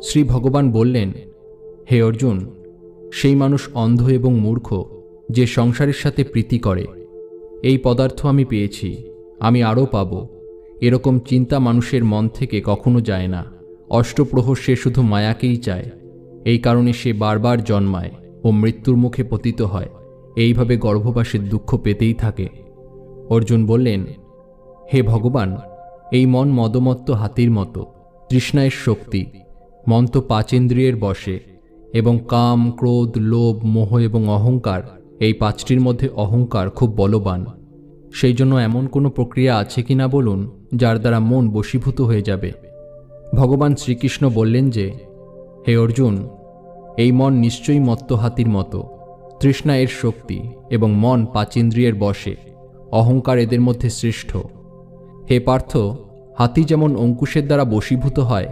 শ্রী ভগবান বললেন, হে অর্জুন, সেই মানুষ অন্ধ এবং মূর্খ যে সংসারের সাথে প্রীতি করে। এই পদার্থ আমি পেয়েছি, আমি আরও পাব, এরকম চিন্তা মানুষের মন থেকে কখনো যায় না। অষ্টপ্রহর সে শুধু মায়াকেই চায়। এই কারণে সে বারবার জন্মায় ও মৃত্যুর মুখে পতিত হয়। এইভাবে গর্ভবাসের দুঃখ পেতেই থাকে। অর্জুন বললেন, হে ভগবান, এই মন মদমত্ত হাতির মতো, তৃষ্ণায়ের শক্তি। মন তো 5 ইন্দ্রিয়ের বশে, এবং কাম, ক্রোধ, লোভ, মোহ এবং অহংকার, এই 5টির মধ্যে অহংকার খুব বলবান। সেই জন্য এমন কোনো প্রক্রিয়া আছে কিনা বলুন, যার দ্বারা মন বশীভূত হয়ে যাবে। ভগবান শ্রীকৃষ্ণ বললেন যে, হে অর্জুন, এই মন নিশ্চয়ই মত্ত হাতির মতো, তৃষ্ণা এর শক্তি এবং মন 5 ইন্দ্রিয়ের বশে, অহংকার এদের মধ্যে শ্রেষ্ঠ। হে পার্থ, হাতি যেমন অঙ্কুশের দ্বারা বশীভূত হয়,